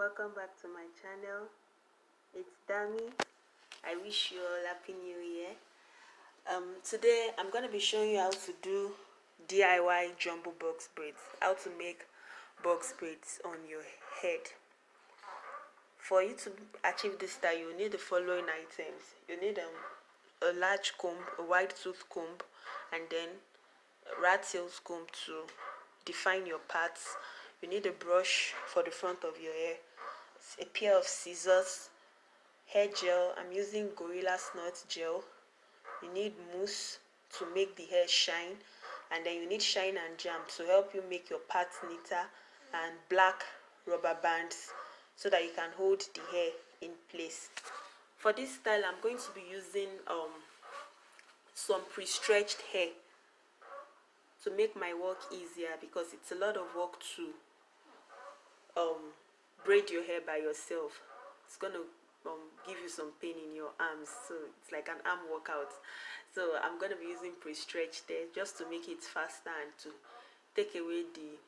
welcome back to my channel. It's Dami. I wish you all happy new year. Today I'm going to be showing you how to do DIY jumbo box braids, how to make box braids on your head. For you to achieve this style, you need the following items. You need a large comb, a wide tooth comb, and then a rat tails comb to define your parts. You need a brush for the front of your hair, a pair of scissors, hair gel. I'm using Gorilla Snot gel. You need mousse to make the hair shine, and then you need shine and jam to help you make your parts neater, and black rubber bands so that you can hold the hair in place. For this style, I'm going to be using some pre-stretched hair to make my work easier, because it's a lot of work to braid your hair by yourself. It's gonna give you some pain in your arms, so it's like an arm workout. So I'm gonna be using pre-stretched hair just to make it faster and to take away the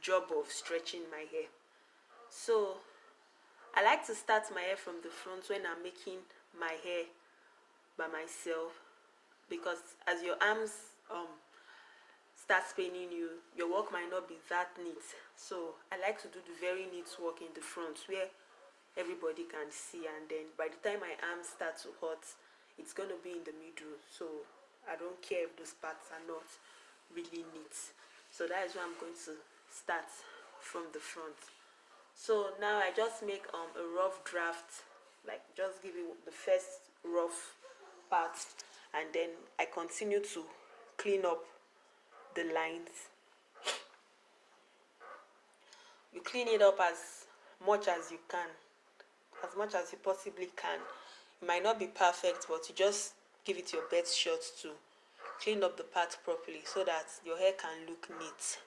job of stretching my hair. So I like to start my hair from the front when I'm making my hair by myself, because as your arms starts paining you, your work might not be that neat. So I like to do the very neat work in the front where everybody can see, and then by the time my arms start to hurt, it's going to be in the middle. So I don't care if those parts are not really neat. So that is why I'm going to start from the front. So now I just make a rough draft, like just give you the first rough part, and then I continue to clean up the lines. You clean it up as much as you can, as much as you possibly can. It might not be perfect, but you just give it your best shot to clean up the part properly so that your hair can look neat.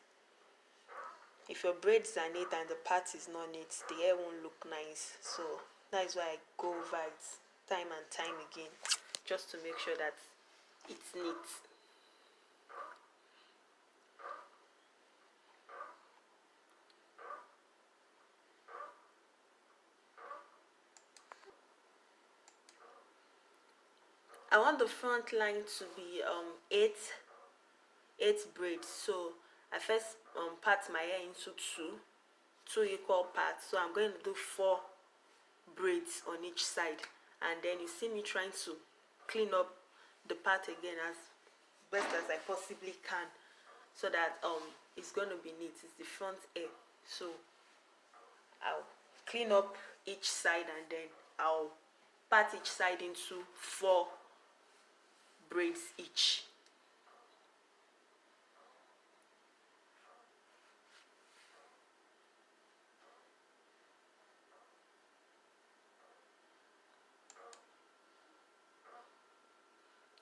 If your braids are neat and the part is not neat, the hair won't look nice. So that is why I go over it time and time again, just to make sure that it's neat. I want the front line to be eight braids. So I first part my hair into two equal parts. So I'm going to do 4 braids on each side, and then you see me trying to clean up the part again as best as I possibly can, so that it's going to be neat. It's the front hair, so I'll clean up each side, and then I'll part each side into 4 braids each.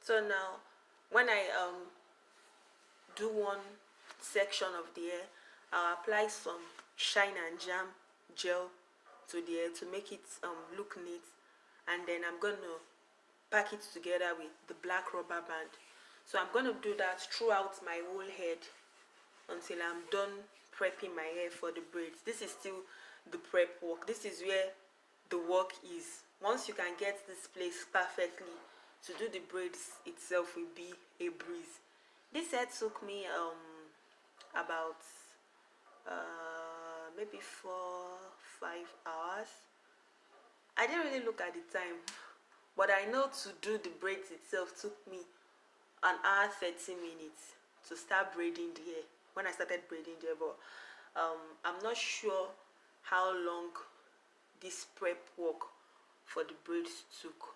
So now when I do one section of the hair, I'll apply some shine and jam gel to the hair to make it look neat, and then I'm going to pack it together with the black rubber band. So I'm going to do that throughout my whole head until I'm done prepping my hair for the braids. This is still the prep work. This is where the work is. Once you can get this place perfectly, to do the braids itself will be a breeze. This hair took me about maybe 4-5 hours. I didn't really look at the time, but I know to do the braids itself took me 1 hour 30 minutes to start braiding the hair, when I started braiding the hair. But I'm not sure how long this prep work for the braids took.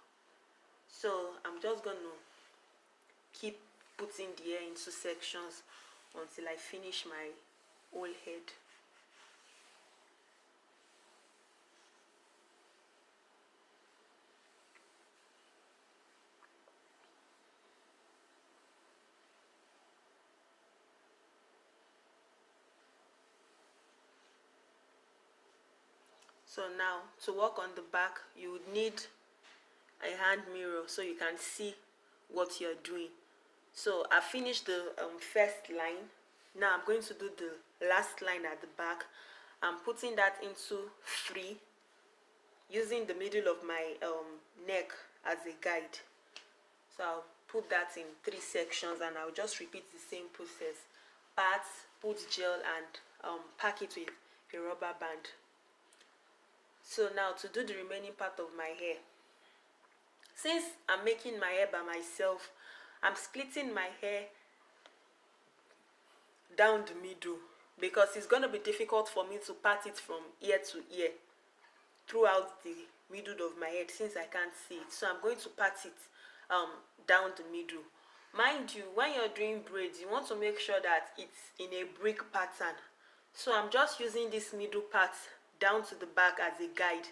So I'm just going to keep putting the hair into sections until I finish my whole head. So now to work on the back, you would need a hand mirror so you can see what you're doing. So I finished the first line. Now I'm going to do the last line at the back. I'm putting that into 3, using the middle of my neck as a guide. So I'll put that in 3 sections, and I'll just repeat the same process. Pat, put gel, and pack it with a rubber band. So now to do the remaining part of my hair, since I'm making my hair by myself, I'm splitting my hair down the middle, because it's going to be difficult for me to part it from ear to ear throughout the middle of my head, since I can't see it. So I'm going to part it down the middle. Mind you, when you're doing braids, you want to make sure that it's in a brick pattern. So I'm just using this middle part down to the back as a guide.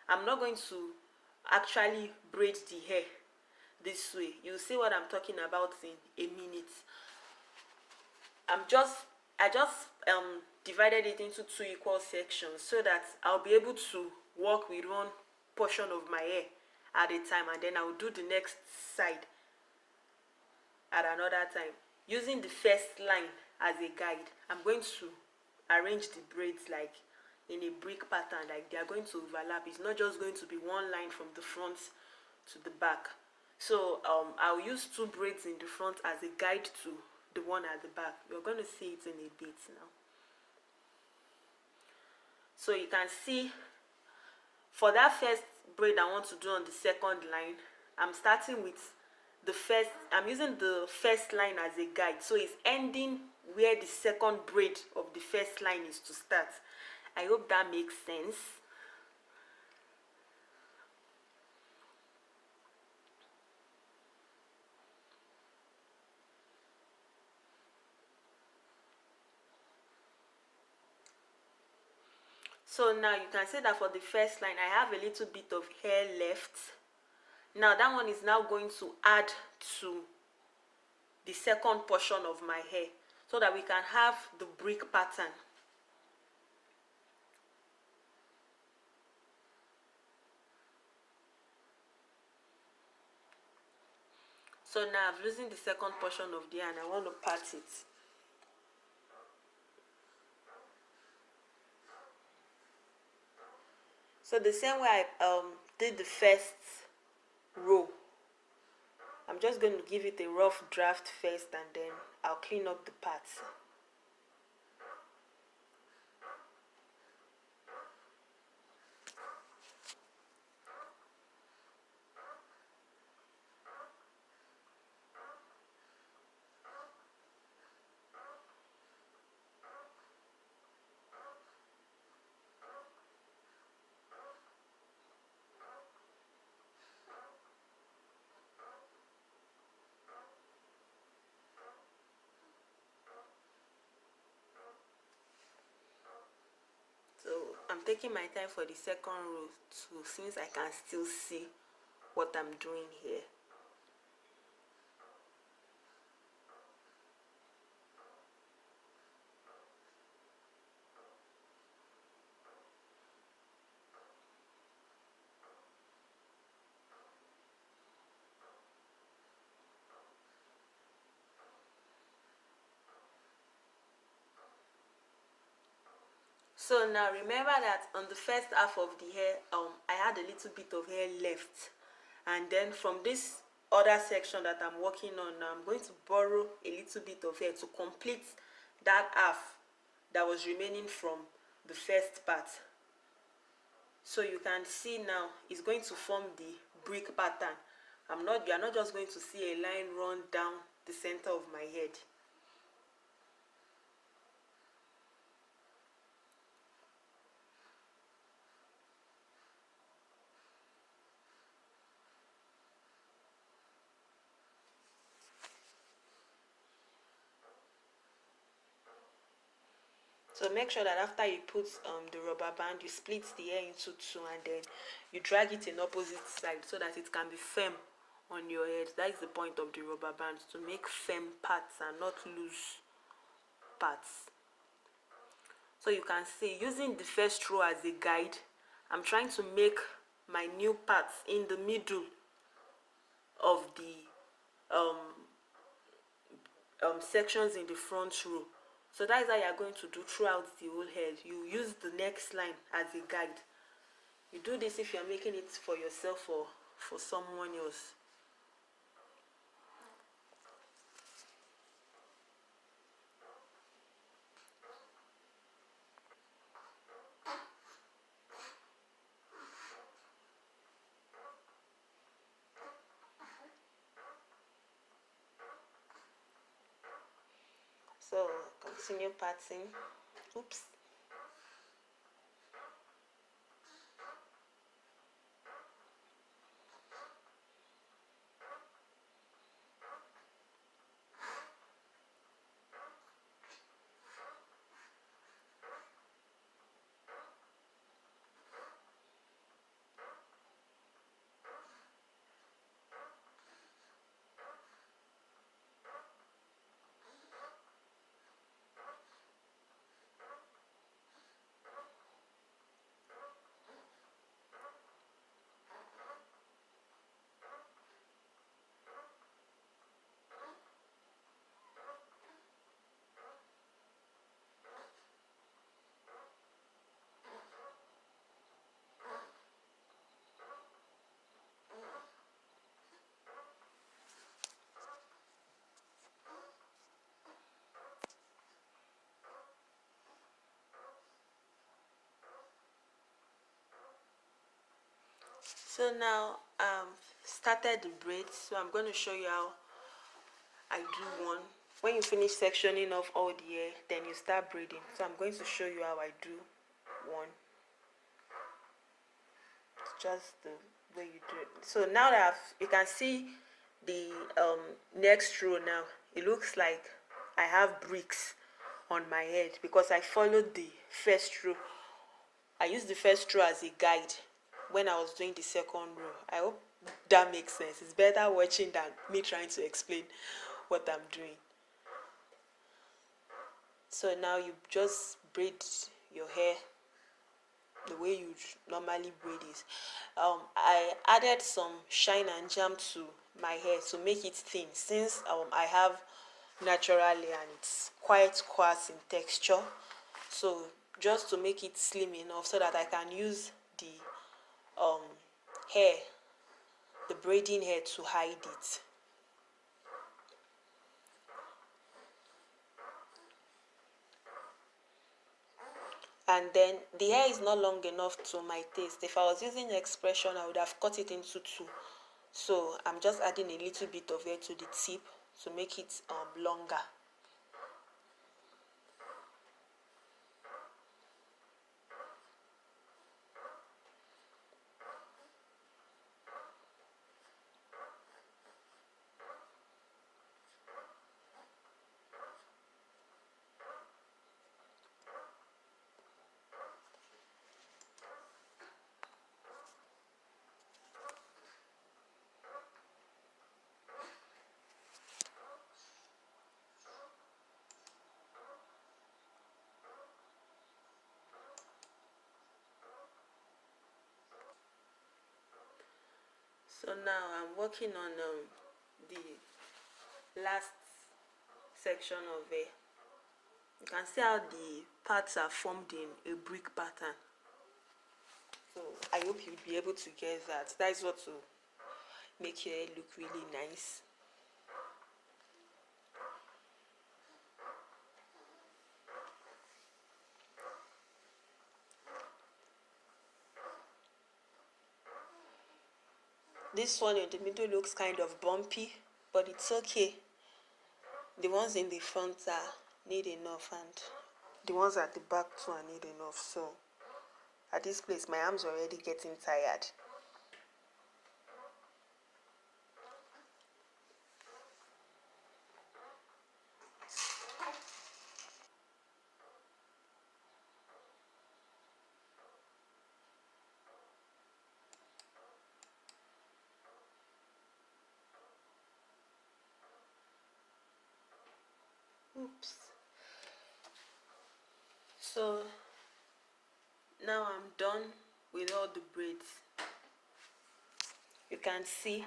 I'm not going to actually braid the hair this way. You'll see what I'm talking about in a minute. I just divided it into 2 equal sections, so that I'll be able to work with one portion of my hair at a time, and then I'll do the next side at another time. Using the first line as a guide, I'm going to arrange the braids like in a brick pattern, like they are going to overlap. It's not just going to be one line from the front to the back. So I'll use 2 braids in the front as a guide to the one at the back. You're going to see it in a bit now. So you can see, for that first braid I want to do on the second line, I'm starting with the first, I'm using the first line as a guide, so it's ending where the second braid of the first line is to start. I hope that makes sense. So now you can see that for the first line I have a little bit of hair left. Now that one is now going to add to the second portion of my hair, so that we can have the brick pattern. So now I've loosened the second portion of the hair and I want to part it. So the same way I did the first row, I'm just going to give it a rough draft first, and then I'll clean up the parts. So I'm taking my time for the second row too, since I can still see what I'm doing here. So now remember that on the first half of the hair, I had a little bit of hair left, and then from this other section that I'm working on now, I'm going to borrow a little bit of hair to complete that half that was remaining from the first part. So you can see now it's going to form the brick pattern. You are not just going to see a line run down the center of my head. So make sure that after you put the rubber band, you split the hair into 2, and then you drag it in opposite side so that it can be firm on your head. That is the point of the rubber band, to make firm parts and not loose parts. So you can see, using the first row as a guide, I'm trying to make my new parts in the middle of the sections in the front row. So that is how you are going to do throughout the whole head. You use the next line as a guide. You do this if you are making it for yourself or for someone else. So continue parting. Oops. So now started the braids. So I'm going to show you how I do one. When you finish sectioning off all the hair, then you start braiding. So I'm going to show you how I do one. It's just the way you do it. So now that you can see the next row now, it looks like I have bricks on my head because I followed the first row. I used the first row as a guide when I was doing the second row. I hope that makes sense. It's better watching than me trying to explain what I'm doing. So now you just braid your hair the way you normally braid it. I added some shine and jam to my hair to make it thin, since I have natural hair and it's quite coarse in texture. So just to make it slim enough so that I can use the hair, the braiding hair, to hide it. And then the hair is not long enough to my taste. If I was using expression, I would have cut it into two. So I'm just adding a little bit of hair to the tip to make it longer. So now I'm working on the last section of it. You can see how the parts are formed in a brick pattern. So I hope you'll be able to get that. That is what to make your hair look really nice. This one in the middle looks kind of bumpy, but it's okay. The ones in the front are need enough, and the ones at the back too are need enough. So at this place, my arms are already getting tired. Oops. So now I'm done with all the braids. You can see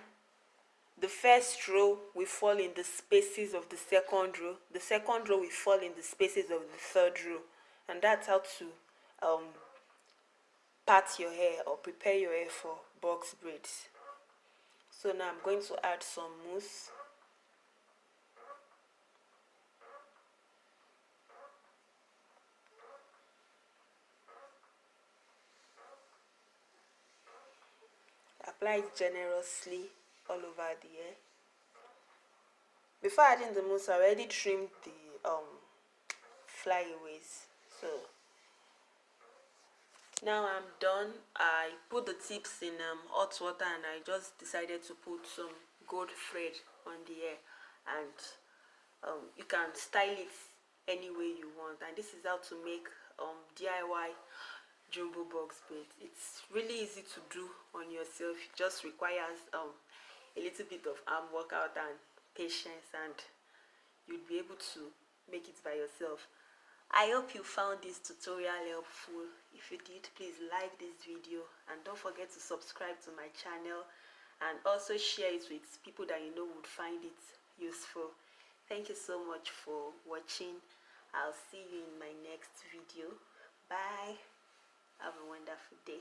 the first row will fall in the spaces of the second row. The second row will fall in the spaces of the third row. And that's how to part your hair or prepare your hair for box braids. So now I'm going to add some mousse. Apply it generously all over the hair. Before adding the mousse, I already trimmed the flyaways. So now I'm done. I put the tips in hot water, and I just decided to put some gold thread on the hair, and you can style it any way you want. And this is how to make DIY jumbo box braids. It's really easy to do on yourself. It just requires a little bit of arm workout and patience, and you'll be able to make it by yourself. I hope you found this tutorial helpful. If you did, please like this video, and don't forget to subscribe to my channel, and also share it with people that you know would find it useful. Thank you so much for watching. I'll see you in my next video. Bye. Have a wonderful day.